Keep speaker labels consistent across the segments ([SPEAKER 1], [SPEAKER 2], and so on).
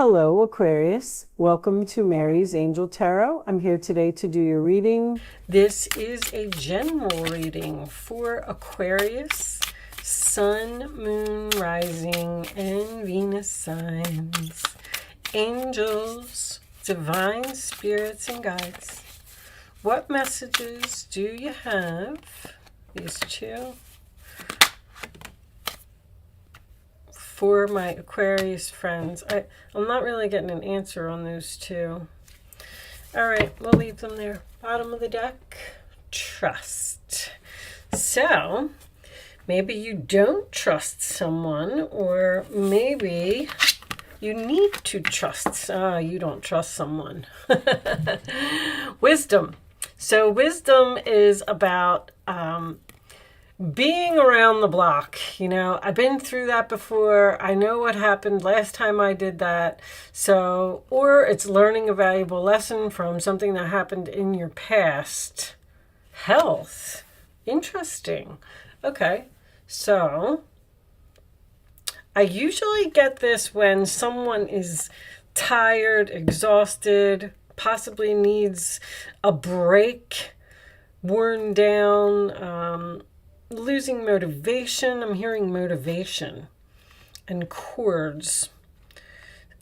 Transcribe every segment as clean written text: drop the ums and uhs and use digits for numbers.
[SPEAKER 1] Hello, Aquarius. Welcome to Mary's Angel Tarot. I'm here today to do your reading.
[SPEAKER 2] This is a general reading for Aquarius, Sun, Moon, Rising, and Venus signs, angels, divine spirits, and guides. What messages do you have? These two. For my Aquarius friends. I'm not really getting an answer on those two. All right, we'll leave them there. Bottom of the deck, trust. So, maybe you don't trust someone, or maybe you need to trust. You don't trust someone. Wisdom. So, wisdom is about being around the block. You know, I've been through that before. I know what happened last time I did that. So, or it's learning a valuable lesson from something that happened in your past. Health. Interesting. Okay. So, I usually get this when someone is tired, exhausted, possibly needs a break, worn down, losing motivation. I'm hearing motivation and cords.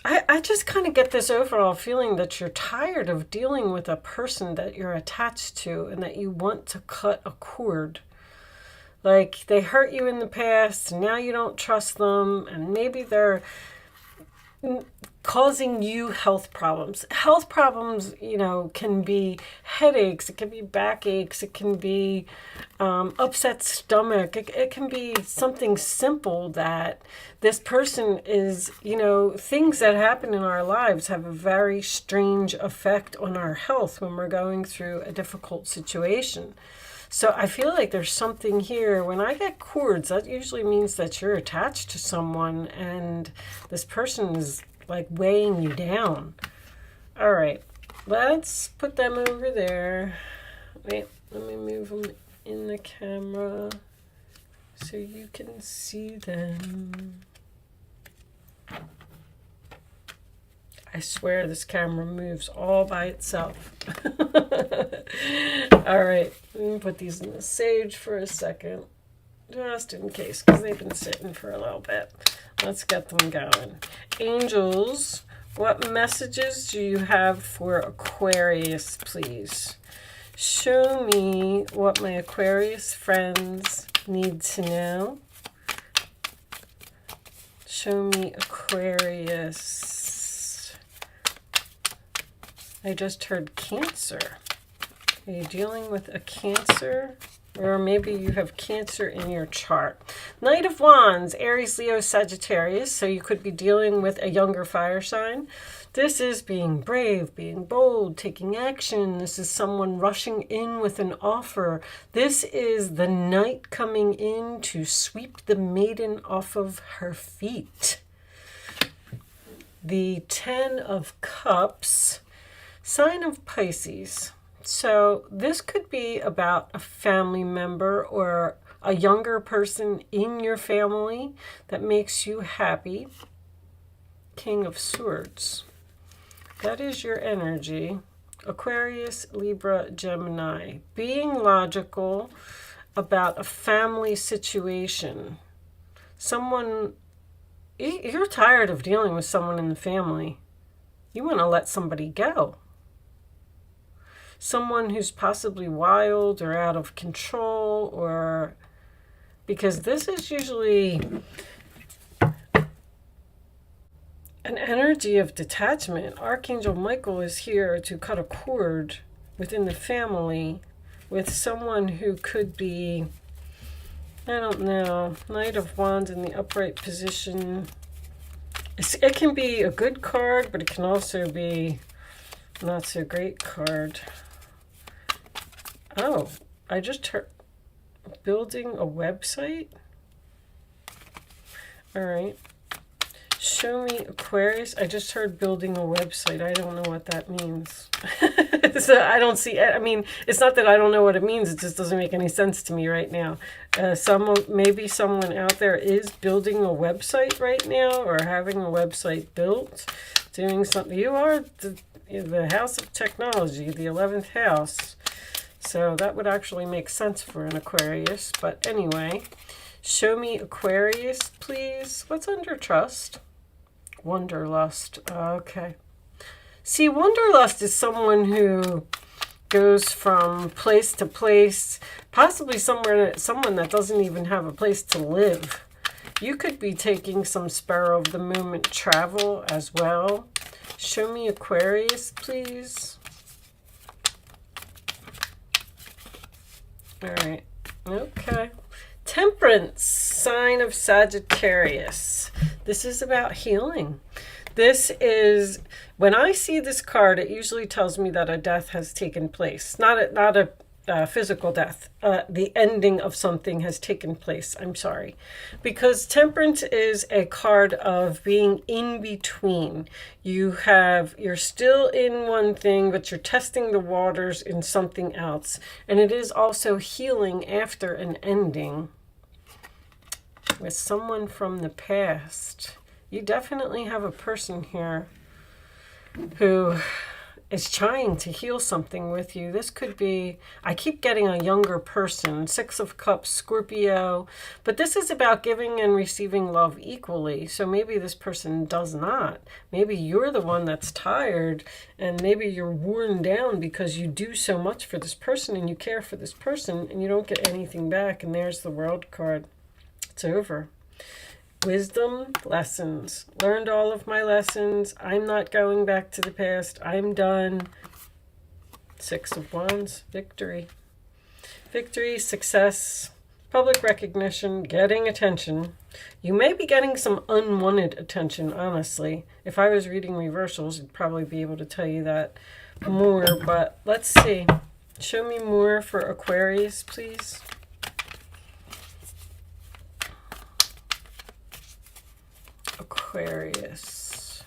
[SPEAKER 2] I just kind of get this overall feeling that you're tired of dealing with a person that you're attached to and that you want to cut a cord. Like they hurt you in the past and now you don't trust them, and maybe they're causing you health problems. Health problems, you know, can be headaches, it can be backaches, it can be upset stomach, it can be something simple that this person is, you know, things that happen in our lives have a very strange effect on our health when we're going through a difficult situation. So I feel like there's something here. When I get cords, that usually means that you're attached to someone and this person is like weighing you down. All right, let's put them over there. Wait, let me move them in the camera so you can see them. I swear this camera moves all by itself. All right, let me put these in the sage for a second, just in case, because they've been sitting for a little bit. Let's get them going. Angels, what messages do you have for Aquarius, please? Show me what my Aquarius friends need to know. Show me Aquarius. I just heard Cancer. Are you dealing with a Cancer? Or maybe you have Cancer in your chart. Knight of Wands, Aries, Leo, Sagittarius. So you could be dealing with a younger fire sign. This is being brave, being bold, taking action. This is someone rushing in with an offer. This is the knight coming in to sweep the maiden off of her feet. The Ten of Cups, sign of Pisces. So this could be about a family member or a younger person in your family that makes you happy. King of Swords. That is your energy. Aquarius, Libra, Gemini. Being logical about a family situation. Someone, you're tired of dealing with someone in the family. You want to let somebody go. Someone who's possibly wild or out of control, or because this is usually an energy of detachment. Archangel Michael is here to cut a cord within the family with someone who could be, I don't know, Knight of Wands in the upright position. It can be a good card, but it can also be not so great card. Oh, I just heard building a website. All right. Show me Aquarius. I just heard building a website. I don't know what that means. So I don't see, I mean, it's not that I don't know what it means. It just doesn't make any sense to me right now. Maybe someone out there is building a website right now or having a website built doing something. You are the house of technology, the 11th house. So that would actually make sense for an Aquarius. But anyway, show me Aquarius, please. What's under trust? Wanderlust. Okay. See, wanderlust is someone who goes from place to place, possibly someone that doesn't even have a place to live. You could be taking some spur of the moment travel as well. Show me Aquarius, please. All right. Okay. Temperance, sign of Sagittarius. This is about healing. This is, when I see this card, it usually tells me that a death has taken place. Not a physical death. The ending of something has taken place. I'm sorry. Because Temperance is a card of being in between. You're still in one thing, but you're testing the waters in something else. And it is also healing after an ending with someone from the past. You definitely have a person here who is trying to heal something with you. This could be, I keep getting a younger person, 6 of Cups, Scorpio, but this is about giving and receiving love equally. So maybe this person does not. Maybe you're the one that's tired, and maybe you're worn down because you do so much for this person and you care for this person and you don't get anything back. And there's the World card. It's over. Wisdom, lessons. Learned all of my lessons. I'm not going back to the past. I'm done. 6 of Wands, victory. Victory, success, public recognition, getting attention. You may be getting some unwanted attention, honestly. If I was reading reversals, I'd probably be able to tell you that more. But let's see. Show me more for Aquarius, please. Aquarius.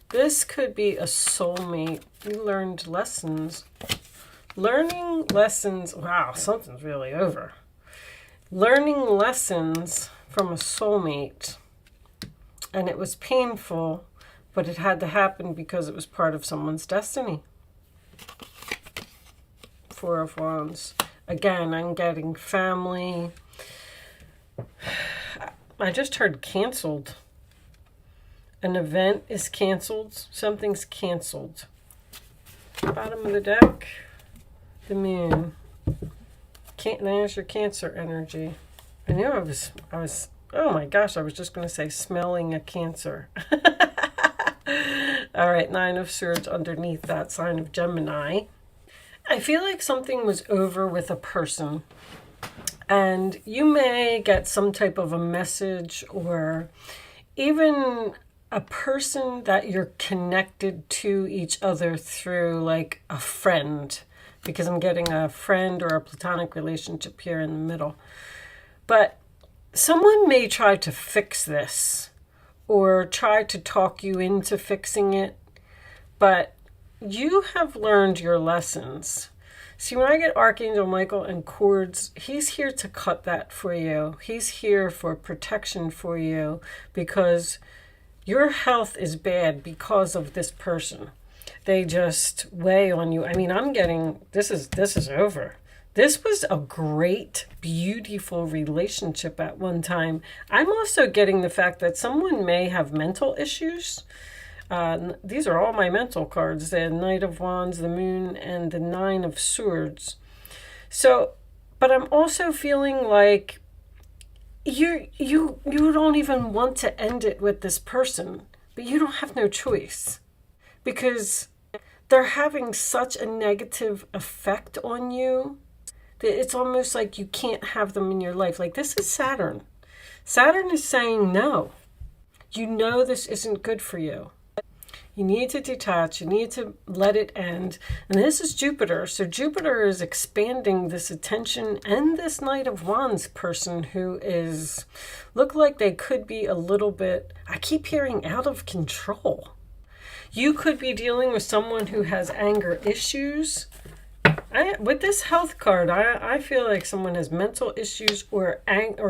[SPEAKER 2] This could be a soulmate. You learned lessons. Learning lessons. Wow, something's really over. Learning lessons from a soulmate. And it was painful, but it had to happen because it was part of someone's destiny. 4 of Wands. Again, I'm getting family. I just heard canceled. An event is canceled. Something's canceled. Bottom of the deck, the moon. There's your Cancer energy. I knew I was, oh my gosh, I was just going to say smelling a Cancer. All right, 9 of Swords underneath that, sign of Gemini. I feel like something was over with a person, and you may get some type of a message or even a person that you're connected to each other through, like a friend, because I'm getting a friend or a platonic relationship here in the middle. But someone may try to fix this or try to talk you into fixing it, but you have learned your lessons. See, when I get Archangel Michael and cords, he's here to cut that for you. He's here for protection for you because your health is bad because of this person. They just weigh on you. I mean, I'm getting, this is over. This was a great, beautiful relationship at one time. I'm also getting the fact that someone may have mental issues. These are all my mental cards, the Knight of Wands, the Moon, and the 9 of Swords. So, but I'm also feeling like you don't even want to end it with this person, but you don't have no choice because they're having such a negative effect on you that it's almost like you can't have them in your life. Like, this is Saturn. Saturn is saying no. You know this isn't good for you. You need to detach. You need to let it end. And this is Jupiter. So Jupiter is expanding this attention, and this Knight of Wands person who is, look like they could be a little bit, I keep hearing out of control. You could be dealing with someone who has anger issues. With this health card, I feel like someone has mental issues or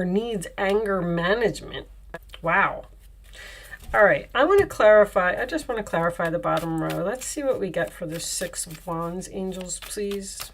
[SPEAKER 2] needs anger management. Wow. All right, I want to clarify. I just want to clarify the bottom row. Let's see what we get for the Six of Wands. Angels, please.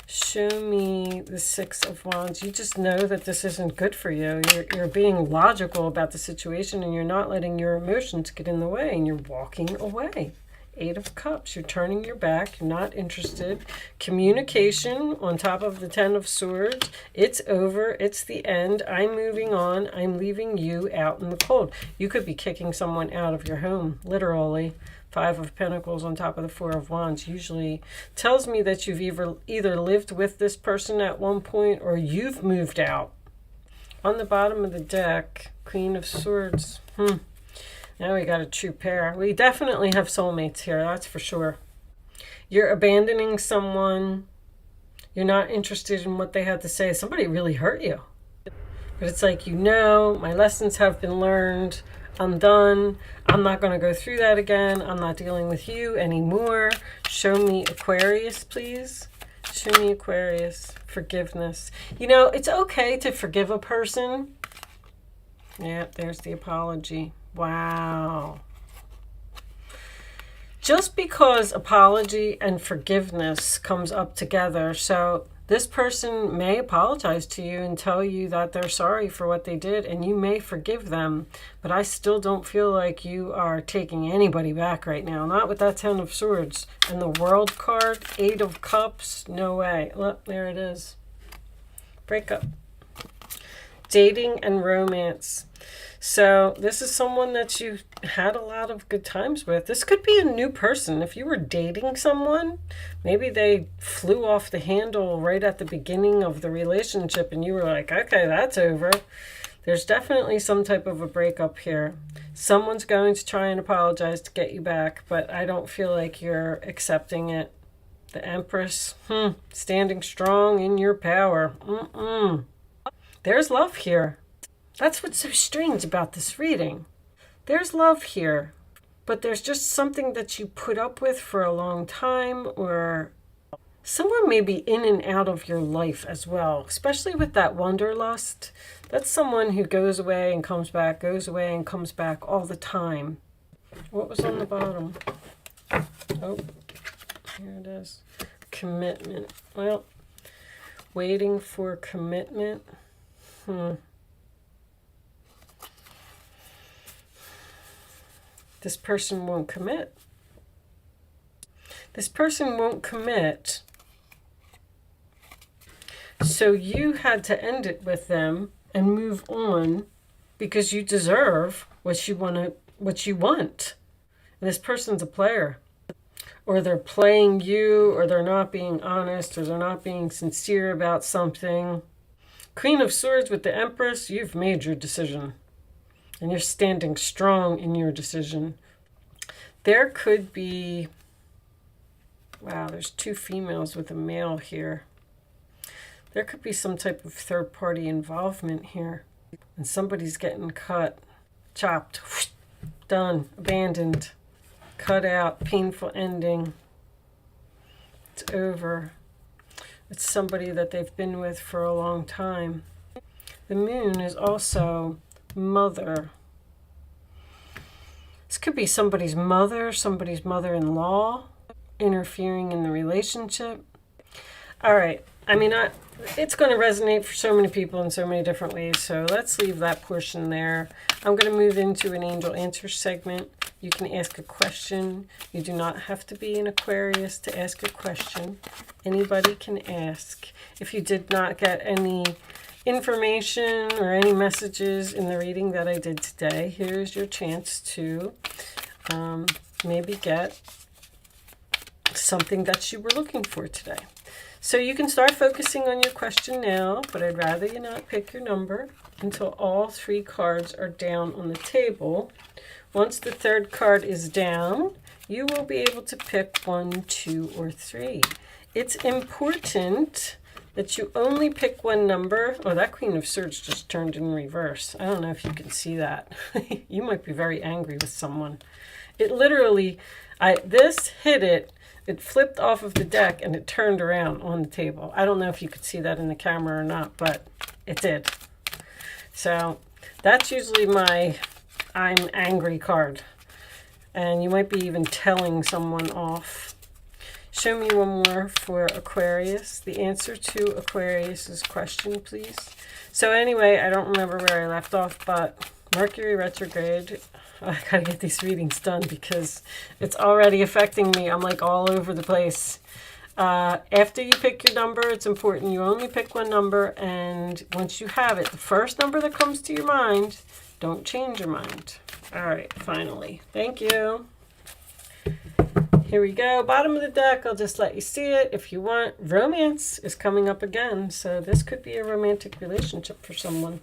[SPEAKER 2] Show me the Six of Wands. You just know that this isn't good for you. You're being logical about the situation, and you're not letting your emotions get in the way, and you're walking away. Eight of Cups. You're turning your back. You're not interested. Communication on top of the Ten of Swords. It's over. It's the end. I'm moving on. I'm leaving you out in the cold. You could be kicking someone out of your home, literally. Five of Pentacles on top of the Four of Wands usually tells me that you've either lived with this person at one point or you've moved out. On the bottom of the deck, Queen of Swords. Now we got a true pair. We definitely have soulmates here, that's for sure. You're abandoning someone. You're not interested in what they had to say. Somebody really hurt you. But it's like, my lessons have been learned. I'm done. I'm not going to go through that again. I'm not dealing with you anymore. Show me Aquarius, please. Show me Aquarius. Forgiveness. It's okay to forgive a person. Yeah, there's the apology. Wow. Just because apology and forgiveness comes up together, so this person may apologize to you and tell you that they're sorry for what they did, and you may forgive them, but I still don't feel like you are taking anybody back right now. Not with that Ten of Swords. And the World card, Eight of Cups, no way. Look, there it is. Breakup. Dating and romance. So this is someone that you had a lot of good times with. This could be a new person. If you were dating someone, maybe they flew off the handle right at the beginning of the relationship and you were like, okay, that's over. There's definitely some type of a breakup here. Someone's going to try and apologize to get you back, but I don't feel like you're accepting it. The Empress, standing strong in your power. There's love here. That's what's so strange about this reading. There's love here, but there's just something that you put up with for a long time, or someone may be in and out of your life as well, especially with that wanderlust. That's someone who goes away and comes back, goes away and comes back all the time. What was on the bottom? Oh, here it is. Commitment. Well, waiting for commitment. This person won't commit. This person won't commit. So you had to end it with them and move on because you deserve what you want. And this person's a player. Or they're playing you, or they're not being honest, or they're not being sincere about something. Queen of Swords with the Empress, you've made your decision. And you're standing strong in your decision. There could be, wow, there's two females with a male here. There could be some type of third-party involvement here. And somebody's getting cut, chopped, done, abandoned, cut out, painful ending. It's over. It's somebody that they've been with for a long time. The Moon is also mother. This could be somebody's mother-in-law interfering in the relationship. All right. It's going to resonate for so many people in so many different ways, so let's leave that portion there. I'm going to move into an angel answer segment. You can ask a question. You do not have to be an Aquarius to ask a question. Anybody can ask. If you did not get any information or any messages in the reading that I did today, here's your chance to maybe get something that you were looking for today. So you can start focusing on your question now, but I'd rather you not pick your number until all three cards are down on the table. Once the third card is down, you will be able to pick 1, 2, or 3. It's important that you only pick one number. Oh, that Queen of Swords just turned in reverse. I don't know if you can see that. You might be very angry with someone. It literally, this hit it, It flipped off of the deck and it turned around on the table. I don't know if you could see that in the camera or not, but it did. So that's usually my I'm angry card. And you might be even telling someone off. Show me one more for Aquarius. The answer to Aquarius's question, please. So anyway, I don't remember where I left off, but Mercury retrograde. I gotta get these readings done because it's already affecting me. I'm like all over the place. After you pick your number, it's important you only pick one number, and once you have it, the first number that comes to your mind, don't change your mind. All right, finally. Thank you. Here we go. Bottom of the deck. I'll just let you see it if you want. Romance is coming up again, so this could be a romantic relationship for someone.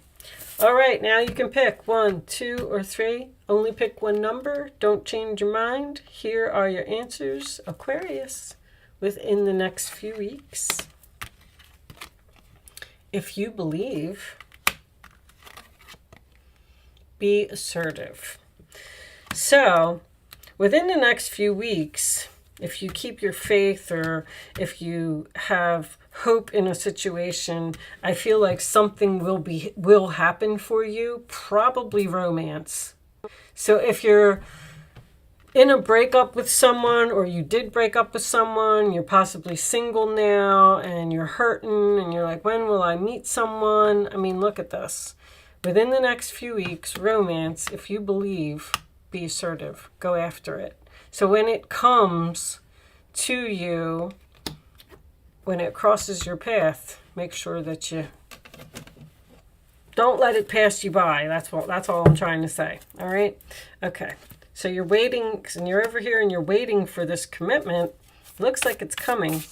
[SPEAKER 2] All right, now you can pick 1, 2, or 3. Only pick one number. Don't change your mind. Here are your answers, Aquarius, within the next few weeks. If you believe, be assertive. So, within the next few weeks, if you keep your faith or if you have hope in a situation, I feel like something will happen for you, probably romance. So if you're in a breakup with someone, or you did break up with someone, you're possibly single now and you're hurting and you're like, when will I meet someone? I mean, look at this. Within the next few weeks, romance, if you believe, be assertive, go after it. So when it comes to you, when it crosses your path, make sure that you don't let it pass you by. That's all I'm trying to say. All right? Okay. So you're waiting, and you're over here and you're waiting for this commitment. Looks like it's coming.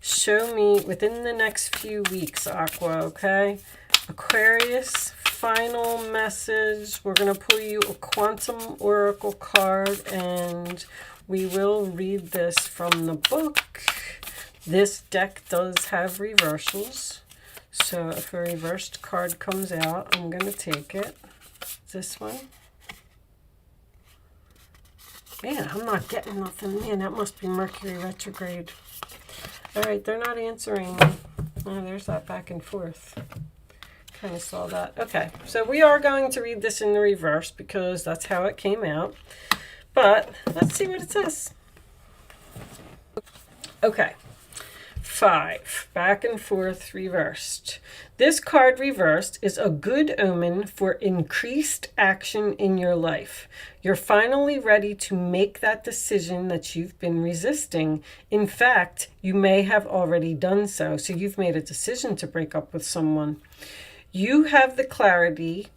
[SPEAKER 2] Show me within the next few weeks, Aqua, okay? Aquarius, final message. We're going to pull you a quantum oracle card, and we will read this from the book. This deck does have reversals, so if a reversed card comes out, I'm going to take it. This one. Man, I'm not getting nothing. Man, that must be Mercury retrograde. All right, they're not answering. Oh, there's that back and forth. Kind of saw that. Okay, so we are going to read this in the reverse because that's how it came out. But let's see what it says. Okay. 5, back and forth reversed. This card reversed is a good omen for increased action in your life. You're finally ready to make that decision that you've been resisting. In fact, you may have already done so. So you've made a decision to break up with someone. You have the clarity,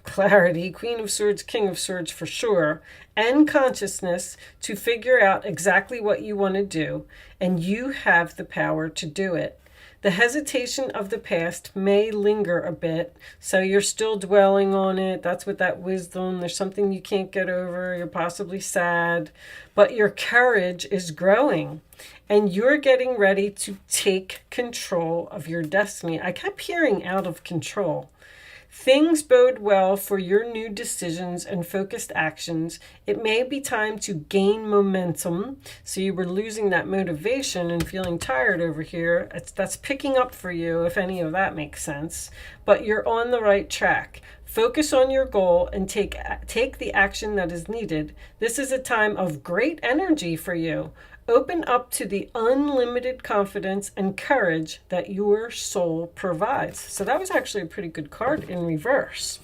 [SPEAKER 2] Queen of Swords, King of Swords for sure, and consciousness to figure out exactly what you want to do, and you have the power to do it. The hesitation of the past may linger a bit, so you're still dwelling on it. That's what that wisdom, there's something you can't get over, you're possibly sad, but your courage is growing, and you're getting ready to take control of your destiny. I kept hearing out of control. Things bode well for your new decisions and focused actions. It may be time to gain momentum. So you were losing that motivation and feeling tired over here. That's picking up for you, if any of that makes sense. But you're on the right track. Focus on your goal and take the action that is needed. This is a time of great energy for you. Open up to the unlimited confidence and courage that your soul provides. So that was actually a pretty good card in reverse.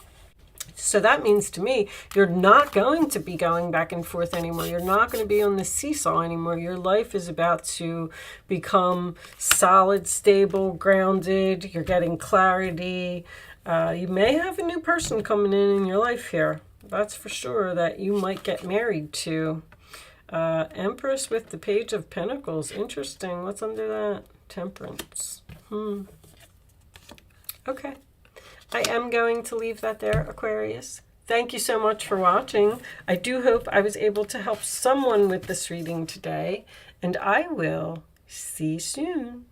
[SPEAKER 2] So that means to me, you're not going to be going back and forth anymore. You're not going to be on the seesaw anymore. Your life is about to become solid, stable, grounded. You're getting clarity. You may have a new person coming in your life here. That's for sure, that you might get married to. Empress with the Page of Pentacles. Interesting. What's under that? Temperance. Okay. I am going to leave that there, Aquarius. Thank you so much for watching. I do hope I was able to help someone with this reading today, and I will see you soon.